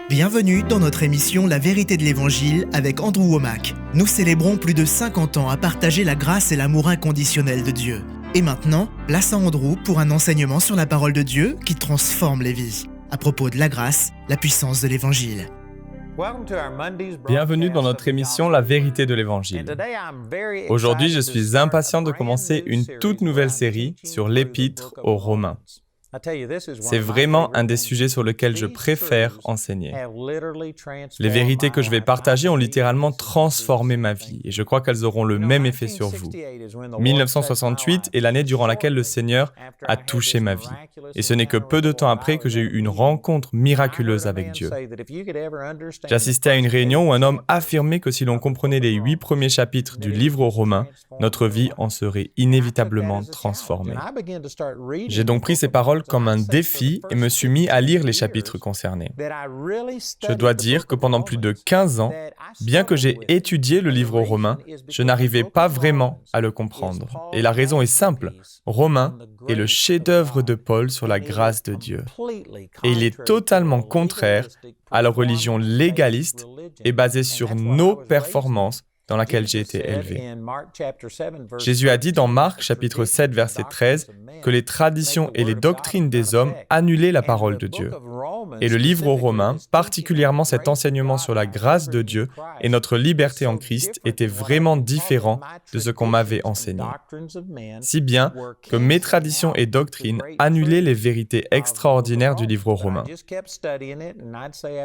Bienvenue dans notre émission La vérité de l'Évangile avec Andrew Wommack. Nous célébrons plus de 50 ans à partager la grâce et l'amour inconditionnel de Dieu. Et maintenant, place à Andrew pour un enseignement sur la parole de Dieu qui transforme les vies. À propos de la grâce, la puissance de l'Évangile. Bienvenue dans notre émission La vérité de l'Évangile. Aujourd'hui, je suis impatient de commencer une toute nouvelle série sur l'Épître aux Romains. C'est vraiment un des sujets sur lesquels je préfère enseigner. Les vérités que je vais partager ont littéralement transformé ma vie et je crois qu'elles auront le même effet sur vous. 1968 est l'année durant laquelle le Seigneur a touché ma vie. Et ce n'est que peu de temps après que j'ai eu une rencontre miraculeuse avec Dieu. J'assistais à une réunion où un homme affirmait que si l'on comprenait les 8 premiers chapitres du livre aux Romains, notre vie en serait inévitablement transformée. J'ai donc pris ces paroles comme un défi et me suis mis à lire les chapitres concernés. Je dois dire que pendant plus de 15 ans, bien que j'ai étudié le livre aux Romains, je n'arrivais pas vraiment à le comprendre. Et la raison est simple. Romains est le chef-d'œuvre de Paul sur la grâce de Dieu. Et il est totalement contraire à la religion légaliste et basée sur nos performances dans laquelle j'ai été élevé. Jésus a dit dans Marc, chapitre 7, verset 13, que les traditions et les doctrines des hommes annulaient la parole de Dieu. Et le livre aux Romains, particulièrement cet enseignement sur la grâce de Dieu et notre liberté en Christ, était vraiment différent de ce qu'on m'avait enseigné. Si bien que mes traditions et doctrines annulaient les vérités extraordinaires du livre aux Romains.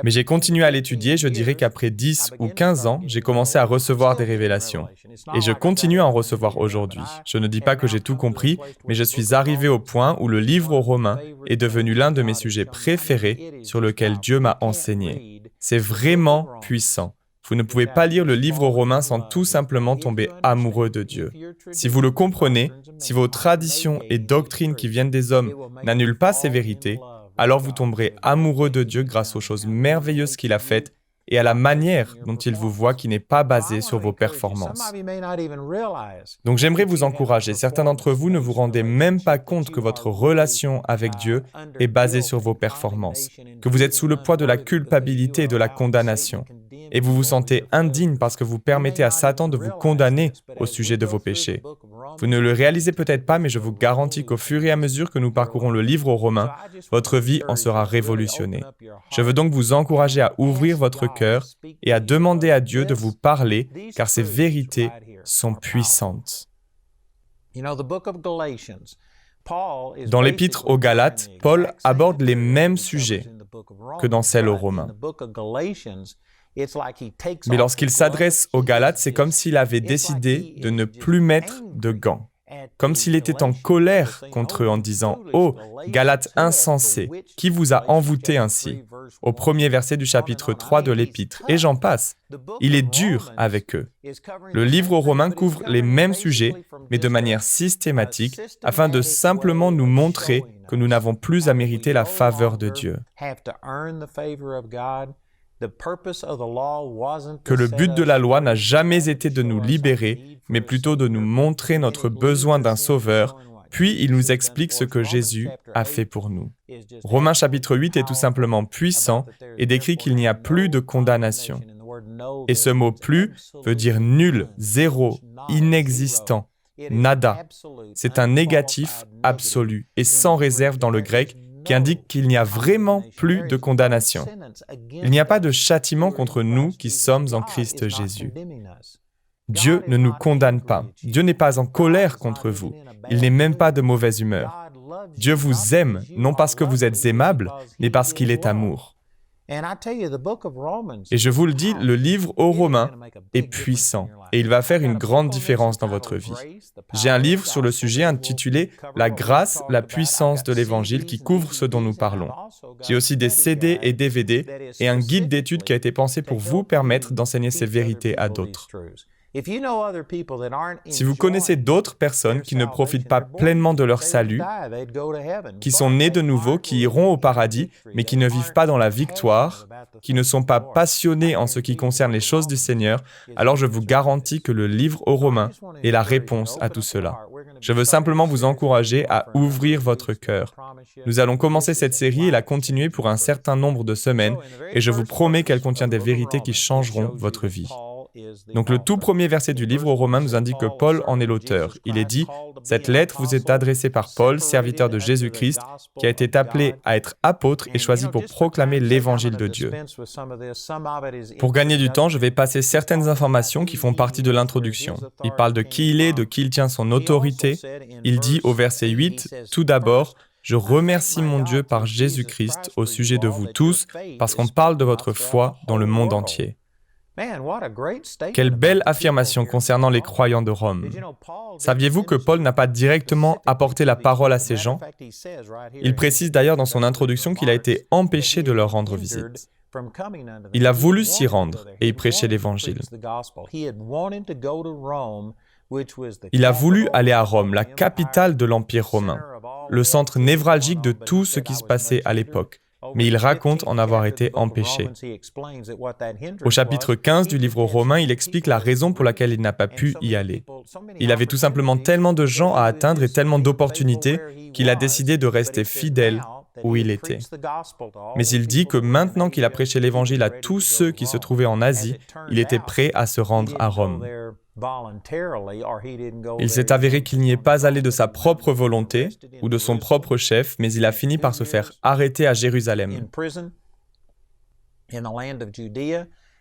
Mais j'ai continué à l'étudier, je dirais qu'après 10 ou 15 ans, j'ai commencé à recevoir des révélations. Et je continue à en recevoir aujourd'hui. Je ne dis pas que j'ai tout compris, mais je suis arrivé au point où le livre aux Romains est devenu l'un de mes sujets préférés sur lequel Dieu m'a enseigné. C'est vraiment puissant. Vous ne pouvez pas lire le livre aux Romains sans tout simplement tomber amoureux de Dieu. Si vous le comprenez, si vos traditions et doctrines qui viennent des hommes n'annulent pas ces vérités, alors vous tomberez amoureux de Dieu grâce aux choses merveilleuses qu'il a faites et à la manière dont il vous voit qui n'est pas basée sur vos performances. Donc j'aimerais vous encourager. Certains d'entre vous ne vous rendez même pas compte que votre relation avec Dieu est basée sur vos performances, que vous êtes sous le poids de la culpabilité et de la condamnation, et vous vous sentez indigne parce que vous permettez à Satan de vous condamner au sujet de vos péchés. Vous ne le réalisez peut-être pas, mais je vous garantis qu'au fur et à mesure que nous parcourons le livre aux Romains, votre vie en sera révolutionnée. Je veux donc vous encourager à ouvrir votre cœur et à demander à Dieu de vous parler, car ces vérités sont puissantes. Dans l'Épître aux Galates, Paul aborde les mêmes sujets que dans celle aux Romains. Mais lorsqu'il s'adresse aux Galates, c'est comme s'il avait décidé de ne plus mettre de gants. Comme s'il était en colère contre eux en disant « Oh, Galates insensés, qui vous a envoûté ainsi ?» au premier verset du chapitre 3 de l'Épître, et j'en passe. Il est dur avec eux. Le livre aux Romains couvre les mêmes sujets, mais de manière systématique, afin de simplement nous montrer que nous n'avons plus à mériter la faveur de Dieu. Que le but de la loi n'a jamais été de nous libérer, mais plutôt de nous montrer notre besoin d'un sauveur, puis il nous explique ce que Jésus a fait pour nous. Romains chapitre 8 est tout simplement puissant et décrit qu'il n'y a plus de condamnation. Et ce mot « plus » veut dire nul, zéro, inexistant, nada. C'est un négatif absolu et sans réserve dans le grec, qui indique qu'il n'y a vraiment plus de condamnation. Il n'y a pas de châtiment contre nous qui sommes en Christ Jésus. Dieu ne nous condamne pas. Dieu n'est pas en colère contre vous. Il n'est même pas de mauvaise humeur. Dieu vous aime, non parce que vous êtes aimable, mais parce qu'il est amour. Et je vous le dis, le livre aux Romains est puissant et il va faire une grande différence dans votre vie. J'ai un livre sur le sujet intitulé « La grâce, la puissance de l'Évangile » qui couvre ce dont nous parlons. J'ai aussi des CD et DVD et un guide d'études qui a été pensé pour vous permettre d'enseigner ces vérités à d'autres. Si vous connaissez d'autres personnes qui ne profitent pas pleinement de leur salut, qui sont nées de nouveau, qui iront au paradis, mais qui ne vivent pas dans la victoire, qui ne sont pas passionnés en ce qui concerne les choses du Seigneur, alors je vous garantis que le livre aux Romains est la réponse à tout cela. Je veux simplement vous encourager à ouvrir votre cœur. Nous allons commencer cette série et la continuer pour un certain nombre de semaines, et je vous promets qu'elle contient des vérités qui changeront votre vie. Donc le tout premier verset du livre aux Romains nous indique que Paul en est l'auteur. Il est dit « Cette lettre vous est adressée par Paul, serviteur de Jésus-Christ, qui a été appelé à être apôtre et choisi pour proclamer l'évangile de Dieu. » Pour gagner du temps, je vais passer certaines informations qui font partie de l'introduction. Il parle de qui il est, de qui il tient son autorité. Il dit au verset 8 « Tout d'abord, je remercie mon Dieu par Jésus-Christ au sujet de vous tous, parce qu'on parle de votre foi dans le monde entier. » Quelle belle affirmation concernant les croyants de Rome. Saviez-vous que Paul n'a pas directement apporté la parole à ces gens? Il précise d'ailleurs dans son introduction qu'il a été empêché de leur rendre visite. Il a voulu s'y rendre et y prêcher l'Évangile. Il a voulu aller à Rome, la capitale de l'Empire romain, le centre névralgique de tout ce qui se passait à l'époque. Mais il raconte en avoir été empêché. Au chapitre 15 du livre aux Romains, il explique la raison pour laquelle il n'a pas pu y aller. Il avait tout simplement tellement de gens à atteindre et tellement d'opportunités qu'il a décidé de rester fidèle où il était. Mais il dit que maintenant qu'il a prêché l'Évangile à tous ceux qui se trouvaient en Asie, il était prêt à se rendre à Rome. Il s'est avéré qu'il n'y est pas allé de sa propre volonté ou de son propre chef, mais il a fini par se faire arrêter à Jérusalem.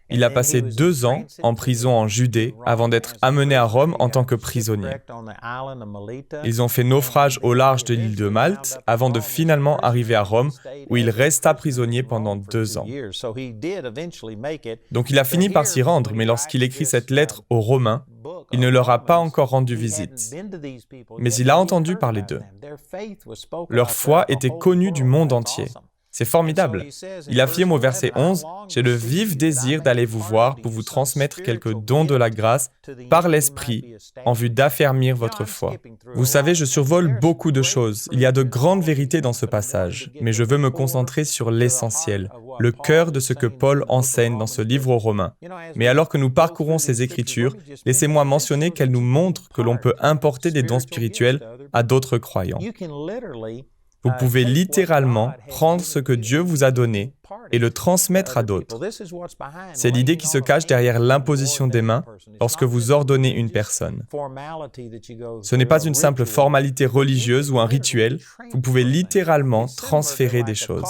Il a passé 2 ans en prison en Judée avant d'être amené à Rome en tant que prisonnier. Ils ont fait naufrage au large de l'île de Malte avant de finalement arriver à Rome où il resta prisonnier pendant 2 ans. Donc il a fini par s'y rendre, mais lorsqu'il écrit cette lettre aux Romains, il ne leur a pas encore rendu visite. Mais il a entendu parler d'eux. Leur foi était connue du monde entier. C'est formidable. Il affirme au verset 11 « J'ai le vif désir d'aller vous voir pour vous transmettre quelques dons de la grâce par l'Esprit en vue d'affermir votre foi. » Vous savez, je survole beaucoup de choses. Il y a de grandes vérités dans ce passage, mais je veux me concentrer sur l'essentiel, le cœur de ce que Paul enseigne dans ce livre aux Romains. Mais alors que nous parcourons ces Écritures, laissez-moi mentionner qu'elles nous montrent que l'on peut importer des dons spirituels à d'autres croyants. Vous pouvez littéralement prendre ce que Dieu vous a donné et le transmettre à d'autres. C'est l'idée qui se cache derrière l'imposition des mains lorsque vous ordonnez une personne. Ce n'est pas une simple formalité religieuse ou un rituel, vous pouvez littéralement transférer des choses.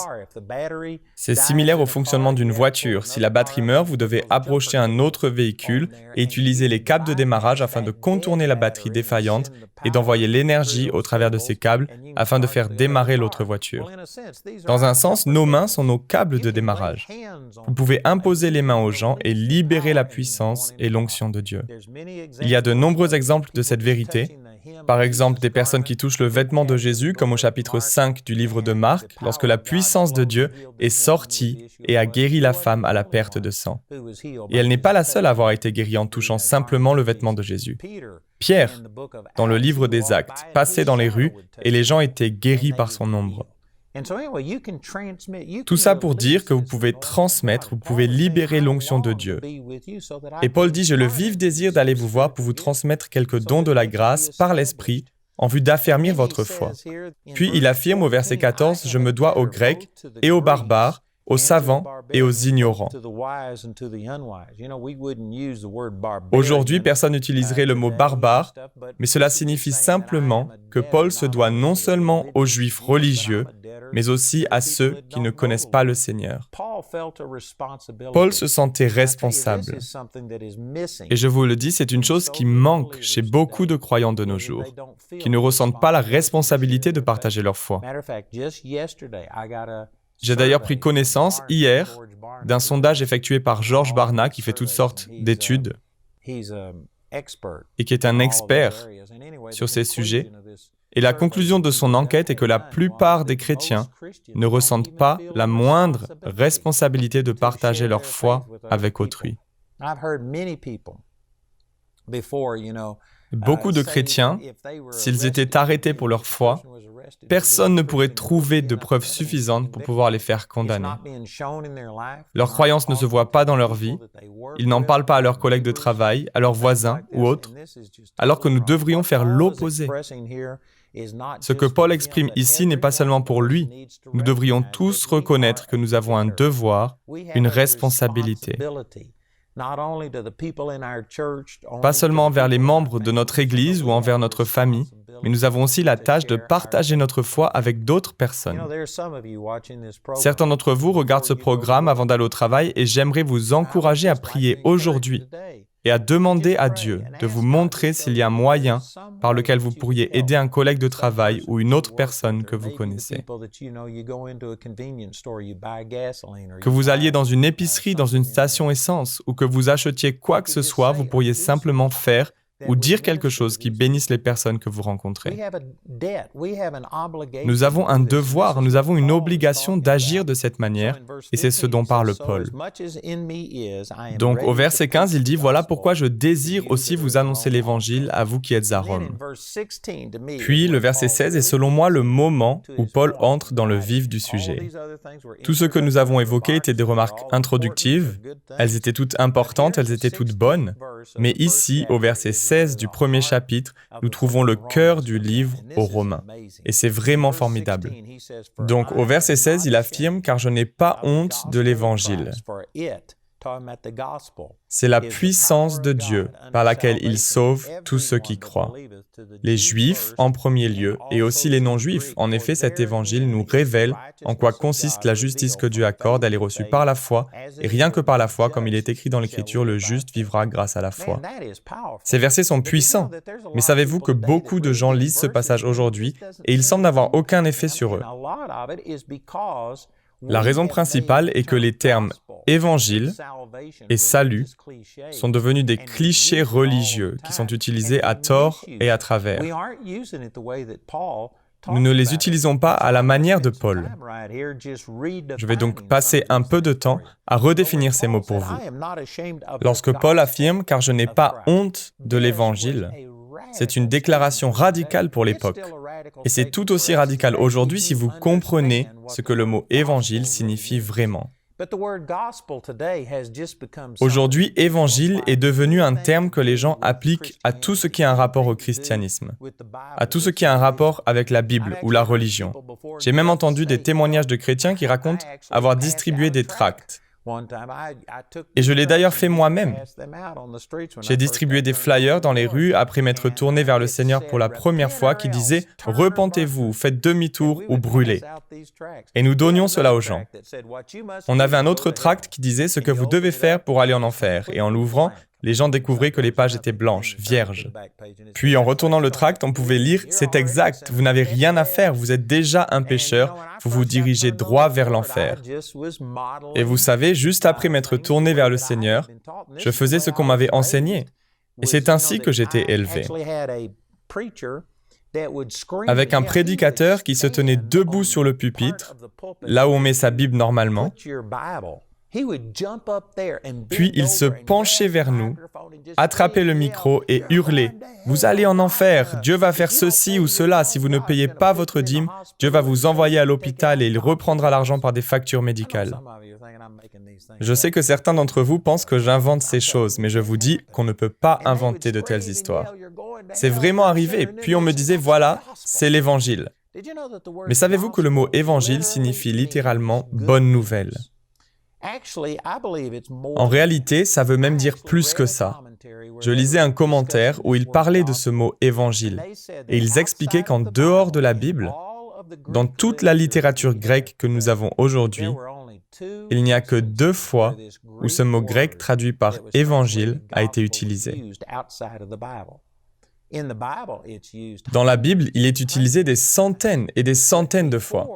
C'est similaire au fonctionnement d'une voiture. Si la batterie meurt, vous devez approcher un autre véhicule et utiliser les câbles de démarrage afin de contourner la batterie défaillante et d'envoyer l'énergie au travers de ces câbles afin de faire démarrer l'autre voiture. Dans un sens, nos mains sont nos câbles de démarrage. Vous pouvez imposer les mains aux gens et libérer la puissance et l'onction de Dieu. Il y a de nombreux exemples de cette vérité. Par exemple, des personnes qui touchent le vêtement de Jésus, comme au chapitre 5 du livre de Marc, lorsque la puissance de Dieu est sortie et a guéri la femme à la perte de sang. Et elle n'est pas la seule à avoir été guérie en touchant simplement le vêtement de Jésus. Pierre, dans le livre des Actes, passait dans les rues et les gens étaient guéris par son ombre. Tout ça pour dire que vous pouvez transmettre, vous pouvez libérer l'onction de Dieu. Et Paul dit « J'ai le vif désir d'aller vous voir pour vous transmettre quelques dons de la grâce par l'Esprit en vue d'affermir votre foi. » Puis il affirme au verset 14 « Je me dois aux Grecs et aux barbares, aux savants et aux ignorants. » Aujourd'hui, personne n'utiliserait le mot barbare, mais cela signifie simplement que Paul se doit non seulement aux Juifs religieux, mais aussi à ceux qui ne connaissent pas le Seigneur. Paul se sentait responsable. Et je vous le dis, c'est une chose qui manque chez beaucoup de croyants de nos jours, qui ne ressentent pas la responsabilité de partager leur foi. J'ai d'ailleurs pris connaissance, hier, d'un sondage effectué par George Barna, qui fait toutes sortes d'études, et qui est un expert sur ces sujets. Et la conclusion de son enquête est que la plupart des chrétiens ne ressentent pas la moindre responsabilité de partager leur foi avec autrui. Beaucoup de chrétiens, s'ils étaient arrêtés pour leur foi, personne ne pourrait trouver de preuves suffisantes pour pouvoir les faire condamner. Leur croyance ne se voit pas dans leur vie, ils n'en parlent pas à leurs collègues de travail, à leurs voisins ou autres, alors que nous devrions faire l'opposé. Ce que Paul exprime ici n'est pas seulement pour lui. Nous devrions tous reconnaître que nous avons un devoir, une responsabilité. Pas seulement envers les membres de notre Église ou envers notre famille, mais nous avons aussi la tâche de partager notre foi avec d'autres personnes. Certains d'entre vous regardent ce programme avant d'aller au travail et j'aimerais vous encourager à prier aujourd'hui et à demander à Dieu de vous montrer s'il y a un moyen par lequel vous pourriez aider un collègue de travail ou une autre personne que vous connaissez. Que vous alliez dans une épicerie, dans une station essence, ou que vous achetiez quoi que ce soit, vous pourriez simplement faire ou dire quelque chose qui bénisse les personnes que vous rencontrez. Nous avons un devoir, nous avons une obligation d'agir de cette manière, et c'est ce dont parle Paul. Donc au verset 15, il dit « Voilà pourquoi je désire aussi vous annoncer l'Évangile à vous qui êtes à Rome. » Puis le verset 16 est selon moi le moment où Paul entre dans le vif du sujet. Tout ce que nous avons évoqué étaient des remarques introductives, elles étaient toutes importantes, elles étaient toutes bonnes, mais ici, au verset 16 du premier chapitre, nous trouvons le cœur du livre aux Romains. Et c'est vraiment formidable. Donc, au verset 16, il affirme « Car je n'ai pas honte de l'Évangile ». C'est la puissance de Dieu par laquelle il sauve tous ceux qui croient. Les Juifs en premier lieu et aussi les non-Juifs. En effet, cet évangile nous révèle en quoi consiste la justice que Dieu accorde. Elle est reçue par la foi et rien que par la foi, comme il est écrit dans l'Écriture, le juste vivra grâce à la foi. Ces versets sont puissants, mais savez-vous que beaucoup de gens lisent ce passage aujourd'hui et il semble n'avoir aucun effet sur eux. La raison principale est que les termes « évangile » et « salut » sont devenus des clichés religieux qui sont utilisés à tort et à travers. Nous ne les utilisons pas à la manière de Paul. Je vais donc passer un peu de temps à redéfinir ces mots pour vous. Lorsque Paul affirme « car je n'ai pas honte de l'Évangile », c'est une déclaration radicale pour l'époque. Et c'est tout aussi radical aujourd'hui si vous comprenez ce que le mot « évangile » signifie vraiment. Aujourd'hui, « évangile » est devenu un terme que les gens appliquent à tout ce qui a un rapport au christianisme, à tout ce qui a un rapport avec la Bible ou la religion. J'ai même entendu des témoignages de chrétiens qui racontent avoir distribué des tracts. Et je l'ai d'ailleurs fait moi-même. J'ai distribué des flyers dans les rues après m'être tourné vers le Seigneur pour la première fois qui disaient « Repentez-vous, faites demi-tour ou brûlez ». Et nous donnions cela aux gens. On avait un autre tract qui disait « Ce que vous devez faire pour aller en enfer ». Et en l'ouvrant, les gens découvraient que les pages étaient blanches, vierges. Puis en retournant le tract, on pouvait lire « C'est exact, vous n'avez rien à faire, vous êtes déjà un pécheur, vous vous dirigez droit vers l'enfer. » Et vous savez, juste après m'être tourné vers le Seigneur, je faisais ce qu'on m'avait enseigné. Et c'est ainsi que j'étais élevé. Avec un prédicateur qui se tenait debout sur le pupitre, là où on met sa Bible normalement, puis il se penchait vers nous, attrapait le micro et hurlait « Vous allez en enfer, Dieu va faire ceci ou cela, si vous ne payez pas votre dîme, Dieu va vous envoyer à l'hôpital et il reprendra l'argent par des factures médicales. » Je sais que certains d'entre vous pensent que j'invente ces choses, mais je vous dis qu'on ne peut pas inventer de telles histoires. C'est vraiment arrivé, puis on me disait « Voilà, c'est l'Évangile. » Mais savez-vous que le mot « évangile » signifie littéralement « bonne nouvelle ». En réalité, ça veut même dire plus que ça. Je lisais un commentaire où ils parlaient de ce mot « évangile » et ils expliquaient qu'en dehors de la Bible, dans toute la littérature grecque que nous avons aujourd'hui, il n'y a que 2 fois où ce mot grec traduit par « évangile » a été utilisé. Dans la Bible, il est utilisé des centaines et des centaines de fois.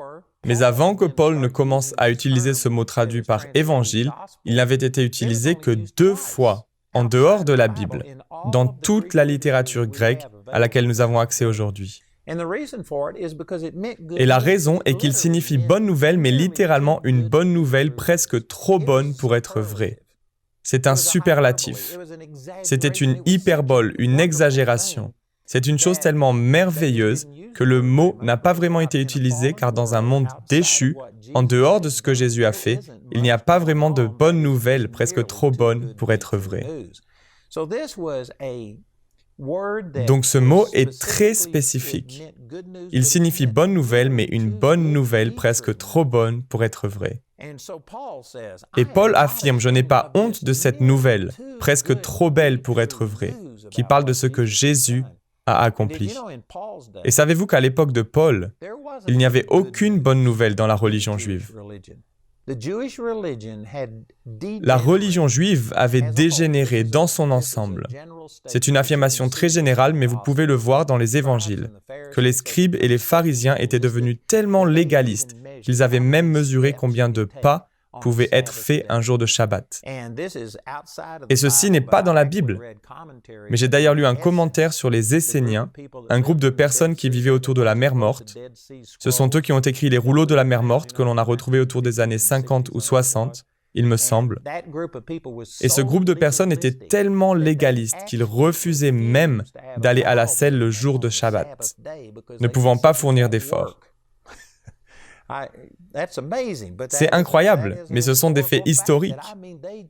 Mais avant que Paul ne commence à utiliser ce mot traduit par « évangile », il n'avait été utilisé que 2 fois, en dehors de la Bible, dans toute la littérature grecque à laquelle nous avons accès aujourd'hui. Et la raison est qu'il signifie « bonne nouvelle », mais littéralement une bonne nouvelle presque trop bonne pour être vraie. C'est un superlatif. C'était une hyperbole, une exagération. C'est une chose tellement merveilleuse que le mot n'a pas vraiment été utilisé car dans un monde déchu, en dehors de ce que Jésus a fait, il n'y a pas vraiment de bonnes nouvelles, presque trop bonnes pour être vraies. Donc ce mot est très spécifique. Il signifie bonne nouvelle, mais une bonne nouvelle presque trop bonne pour être vraie. Et Paul affirme, je n'ai pas honte de cette nouvelle, presque trop belle pour être vraie, qui parle de ce que Jésus a accompli. Et savez-vous qu'à l'époque de Paul, il n'y avait aucune bonne nouvelle dans la religion juive. La religion juive avait dégénéré dans son ensemble. C'est une affirmation très générale, mais vous pouvez le voir dans les évangiles, que les scribes et les pharisiens étaient devenus tellement légalistes qu'ils avaient même mesuré combien de pas pouvaient être faits un jour de Shabbat. Et ceci n'est pas dans la Bible. Mais j'ai d'ailleurs lu un commentaire sur les Esséniens, un groupe de personnes qui vivaient autour de la mer Morte. Ce sont eux qui ont écrit les rouleaux de la mer Morte que l'on a retrouvés autour des années 50 ou 60, il me semble. Et ce groupe de personnes était tellement légaliste qu'ils refusaient même d'aller à la selle le jour de Shabbat, ne pouvant pas fournir d'efforts. C'est incroyable, mais ce sont des faits historiques.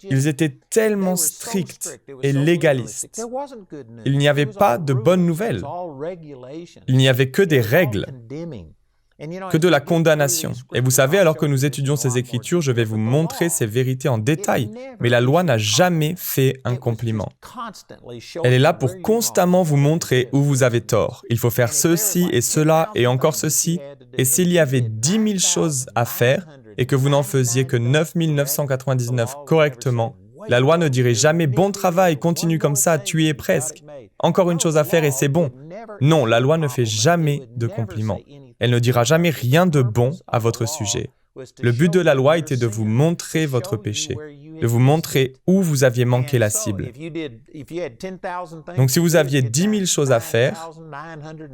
Ils étaient tellement stricts et légalistes. Il n'y avait pas de bonnes nouvelles. Il n'y avait que des règles, que de la condamnation. Et vous savez, alors que nous étudions ces Écritures, je vais vous montrer ces vérités en détail. Mais la loi n'a jamais fait un compliment. Elle est là pour constamment vous montrer où vous avez tort. Il faut faire ceci et cela et encore ceci. Et s'il y avait 10 000 choses à faire et que vous n'en faisiez que 9 999 correctement, la loi ne dirait jamais « bon travail, continue comme ça, tu y es presque. Encore une chose à faire et c'est bon ». Non, la loi ne fait jamais de compliments. Elle ne dira jamais rien de bon à votre sujet. Le but de la loi était de vous montrer votre péché, de vous montrer où vous aviez manqué la cible. Donc si vous aviez 10 000 choses à faire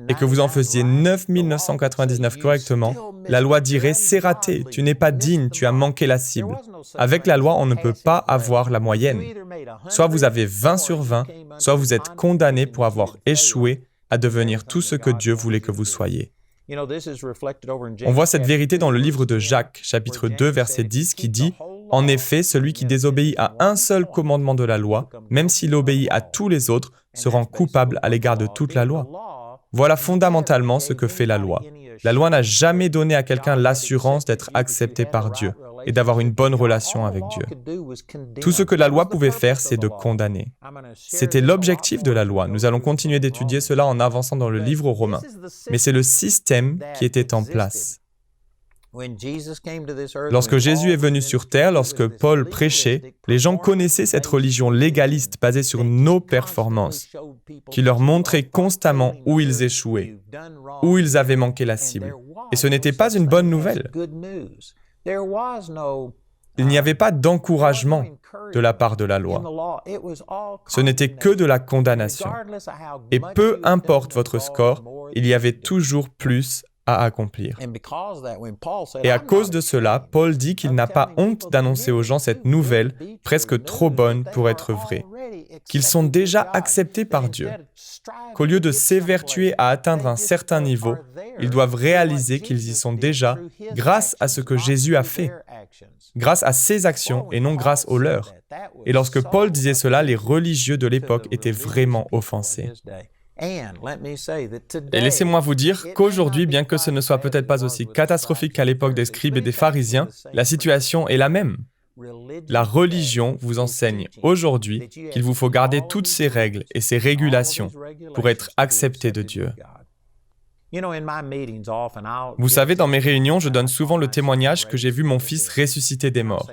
et que vous en faisiez 9 999 correctement, la loi dirait « c'est raté, tu n'es pas digne, tu as manqué la cible ». Avec la loi, on ne peut pas avoir la moyenne. Soit vous avez 20 sur 20, soit vous êtes condamné pour avoir échoué à devenir tout ce que Dieu voulait que vous soyez. On voit cette vérité dans le livre de Jacques, chapitre 2, verset 10, qui dit « En effet, celui qui désobéit à un seul commandement de la loi, même s'il obéit à tous les autres, se rend coupable à l'égard de toute la loi. » Voilà fondamentalement ce que fait la loi. La loi n'a jamais donné à quelqu'un l'assurance d'être accepté par Dieu et d'avoir une bonne relation avec Dieu. Tout ce que la loi pouvait faire, c'est de condamner. C'était l'objectif de la loi. Nous allons continuer d'étudier cela en avançant dans le livre aux Romains. Mais c'est le système qui était en place. Lorsque Jésus est venu sur terre, lorsque Paul prêchait, les gens connaissaient cette religion légaliste basée sur nos performances, qui leur montrait constamment où ils échouaient, où ils avaient manqué la cible. Et ce n'était pas une bonne nouvelle. Il n'y avait pas d'encouragement de la part de la loi. Ce n'était que de la condamnation. Et peu importe votre score, il y avait toujours plus à accomplir. Et à cause de cela, Paul dit qu'il n'a pas honte d'annoncer aux gens cette nouvelle, presque trop bonne pour être vraie, qu'ils sont déjà acceptés par Dieu, qu'au lieu de s'évertuer à atteindre un certain niveau, ils doivent réaliser qu'ils y sont déjà grâce à ce que Jésus a fait, grâce à ses actions et non grâce aux leurs. Et lorsque Paul disait cela, les religieux de l'époque étaient vraiment offensés. Et laissez-moi vous dire qu'aujourd'hui, bien que ce ne soit peut-être pas aussi catastrophique qu'à l'époque des scribes et des pharisiens, la situation est la même. La religion vous enseigne aujourd'hui qu'il vous faut garder toutes ces règles et ces régulations pour être accepté de Dieu. Vous savez, dans mes réunions, je donne souvent le témoignage que j'ai vu mon fils ressusciter des morts.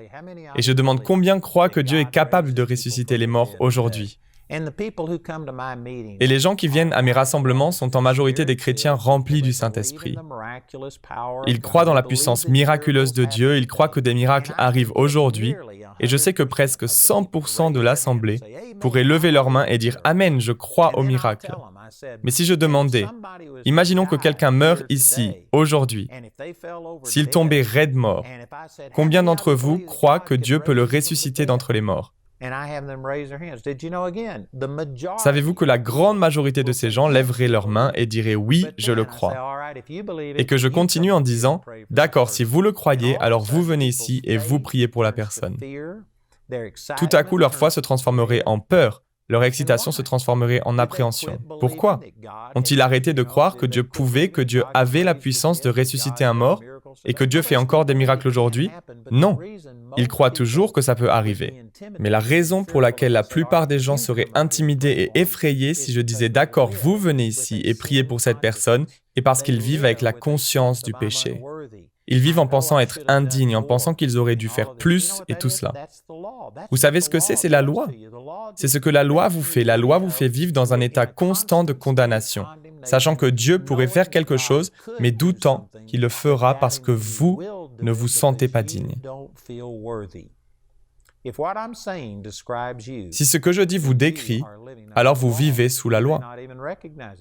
Et je demande combien croient que Dieu est capable de ressusciter les morts aujourd'hui. Et les gens qui viennent à mes rassemblements sont en majorité des chrétiens remplis du Saint-Esprit. Ils croient dans la puissance miraculeuse de Dieu, ils croient que des miracles arrivent aujourd'hui, et je sais que presque 100% de l'assemblée pourraient lever leurs mains et dire « Amen, je crois au miracle ». Mais si je demandais, imaginons que quelqu'un meure ici, aujourd'hui, s'il tombait raide mort, combien d'entre vous croient que Dieu peut le ressusciter d'entre les morts ? Savez-vous que la grande majorité de ces gens lèveraient leurs mains et diraient « Oui, je le crois ». Et que je continue en disant « D'accord, si vous le croyez, alors vous venez ici et vous priez pour la personne ». Tout à coup, leur foi se transformerait en peur. Leur excitation se transformerait en appréhension. Pourquoi? Ont-ils arrêté de croire que Dieu pouvait, que Dieu avait la puissance de ressusciter un mort et que Dieu fait encore des miracles aujourd'hui? Non. Ils croient toujours que ça peut arriver. Mais la raison pour laquelle la plupart des gens seraient intimidés et effrayés si je disais « D'accord, vous venez ici et priez pour cette personne » est parce qu'ils vivent avec la conscience du péché. Ils vivent en pensant être indignes, en pensant qu'ils auraient dû faire plus et tout cela. Vous savez ce que c'est la loi. C'est ce que la loi vous fait. La loi vous fait vivre dans un état constant de condamnation, sachant que Dieu pourrait faire quelque chose, mais doutant qu'il le fera parce que vous ne vous sentez pas digne. Si ce que je dis vous décrit, alors vous vivez sous la loi.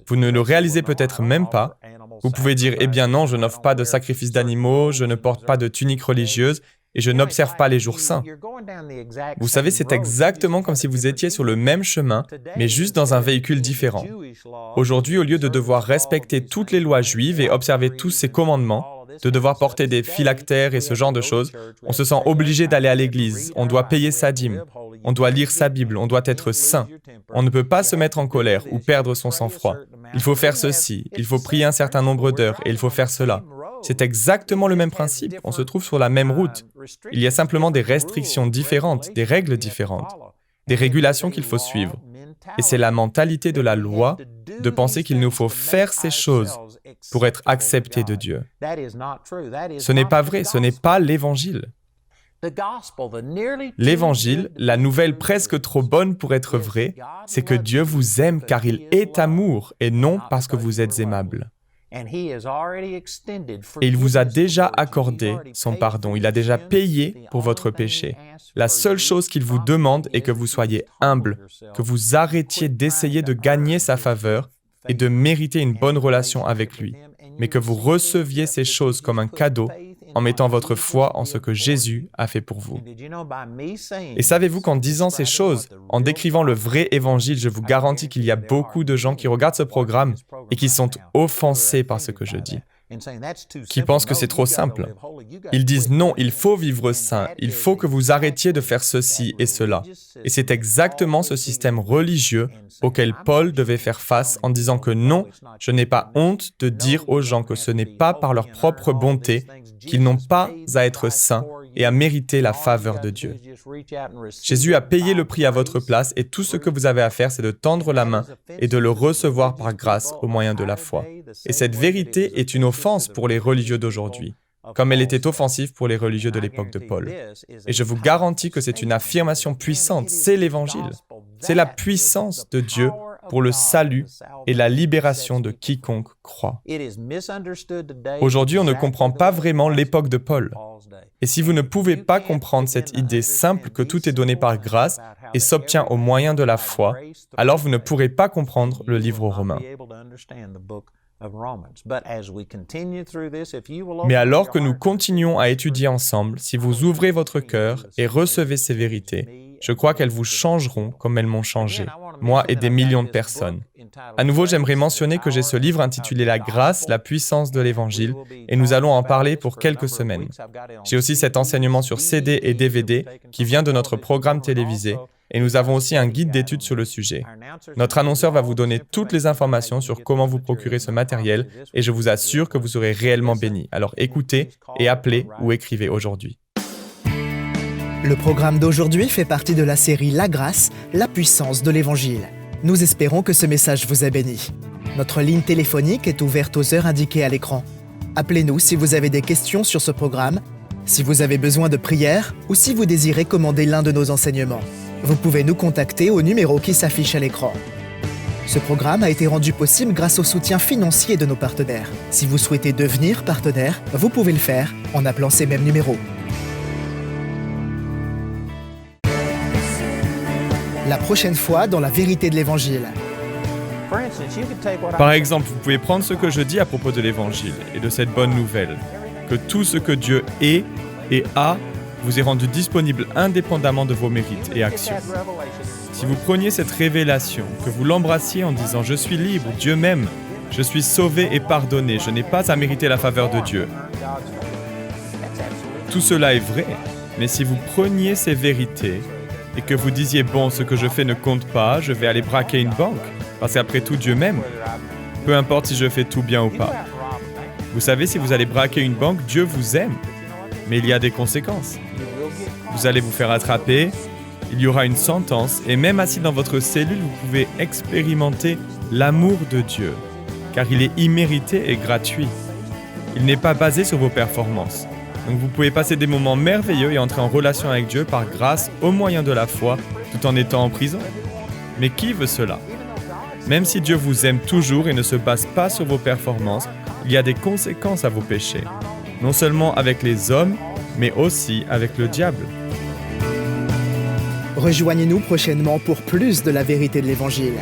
Vous ne le réalisez peut-être même pas. Vous pouvez dire « Eh bien non, je n'offre pas de sacrifice d'animaux, je ne porte pas de tunique religieuse et je n'observe pas les jours saints. » Vous savez, c'est exactement comme si vous étiez sur le même chemin, mais juste dans un véhicule différent. Aujourd'hui, au lieu de devoir respecter toutes les lois juives et observer tous ces commandements, de devoir porter des phylactères et ce genre de choses, on se sent obligé d'aller à l'église, on doit payer sa dîme, on doit lire sa Bible, on doit être saint. On ne peut pas se mettre en colère ou perdre son sang-froid. Il faut faire ceci, il faut prier un certain nombre d'heures et il faut faire cela. C'est exactement le même principe, on se trouve sur la même route. Il y a simplement des restrictions différentes, des règles différentes, des régulations qu'il faut suivre. Et c'est la mentalité de la loi de penser qu'il nous faut faire ces choses pour être accepté de Dieu. Ce n'est pas vrai, ce n'est pas l'Évangile. L'Évangile, la nouvelle presque trop bonne pour être vraie, c'est que Dieu vous aime car il est amour et non parce que vous êtes aimable. Et il vous a déjà accordé son pardon, il a déjà payé pour votre péché. La seule chose qu'il vous demande est que vous soyez humble, que vous arrêtiez d'essayer de gagner sa faveur et de mériter une bonne relation avec lui, mais que vous receviez ces choses comme un cadeau en mettant votre foi en ce que Jésus a fait pour vous. Et savez-vous qu'en disant ces choses, en décrivant le vrai évangile, je vous garantis qu'il y a beaucoup de gens qui regardent ce programme et qui sont offensés par ce que je dis, qui pensent que c'est trop simple. Ils disent non, il faut vivre saint, il faut que vous arrêtiez de faire ceci et cela. Et c'est exactement ce système religieux auquel Paul devait faire face en disant que non, je n'ai pas honte de dire aux gens que ce n'est pas par leur propre bonté qu'ils n'ont pas à être saints et à mériter la faveur de Dieu. Jésus a payé le prix à votre place et tout ce que vous avez à faire, c'est de tendre la main et de le recevoir par grâce au moyen de la foi. Et cette vérité est une offense pour les religieux d'aujourd'hui, comme elle était offensive pour les religieux de l'époque de Paul. Et je vous garantis que c'est une affirmation puissante, c'est l'Évangile. C'est la puissance de Dieu pour le salut et la libération de quiconque croit. Aujourd'hui, on ne comprend pas vraiment l'époque de Paul. Et si vous ne pouvez pas comprendre cette idée simple que tout est donné par grâce et s'obtient au moyen de la foi, alors vous ne pourrez pas comprendre le livre aux Romains. Mais alors que nous continuons à étudier ensemble, si vous ouvrez votre cœur et recevez ces vérités, je crois qu'elles vous changeront comme elles m'ont changé, moi et des millions de personnes. À nouveau, j'aimerais mentionner que j'ai ce livre intitulé « La grâce, la puissance de l'Évangile » et nous allons en parler pour quelques semaines. J'ai aussi cet enseignement sur CD et DVD qui vient de notre programme télévisé et nous avons aussi un guide d'études sur le sujet. Notre annonceur va vous donner toutes les informations sur comment vous procurer ce matériel et je vous assure que vous serez réellement bénis. Alors écoutez et appelez ou écrivez aujourd'hui. Le programme d'aujourd'hui fait partie de la série La grâce, la puissance de l'Évangile. Nous espérons que ce message vous a béni. Notre ligne téléphonique est ouverte aux heures indiquées à l'écran. Appelez-nous si vous avez des questions sur ce programme, si vous avez besoin de prière ou si vous désirez commander l'un de nos enseignements. Vous pouvez nous contacter au numéro qui s'affiche à l'écran. Ce programme a été rendu possible grâce au soutien financier de nos partenaires. Si vous souhaitez devenir partenaire, vous pouvez le faire en appelant ces mêmes numéros. La prochaine fois dans la vérité de l'Évangile. Par exemple, vous pouvez prendre ce que je dis à propos de l'Évangile et de cette bonne nouvelle, que tout ce que Dieu est et a vous est rendu disponible indépendamment de vos mérites et actions. Si vous preniez cette révélation, que vous l'embrassiez en disant « Je suis libre, Dieu m'aime, je suis sauvé et pardonné, je n'ai pas à mériter la faveur de Dieu », tout cela est vrai, mais si vous preniez ces vérités et que vous disiez « Bon, ce que je fais ne compte pas, je vais aller braquer une banque, parce qu'après tout, Dieu m'aime, peu importe si je fais tout bien ou pas. » Vous savez, si vous allez braquer une banque, Dieu vous aime, mais il y a des conséquences. Vous allez vous faire attraper, il y aura une sentence, et même assis dans votre cellule, vous pouvez expérimenter l'amour de Dieu, car il est immérité et gratuit. Il n'est pas basé sur vos performances. Donc vous pouvez passer des moments merveilleux et entrer en relation avec Dieu par grâce au moyen de la foi, tout en étant en prison. Mais qui veut cela? Même si Dieu vous aime toujours et ne se base pas sur vos performances, il y a des conséquences à vos péchés, non seulement avec les hommes, mais aussi avec le diable. Rejoignez-nous prochainement pour plus de la vérité de l'Évangile.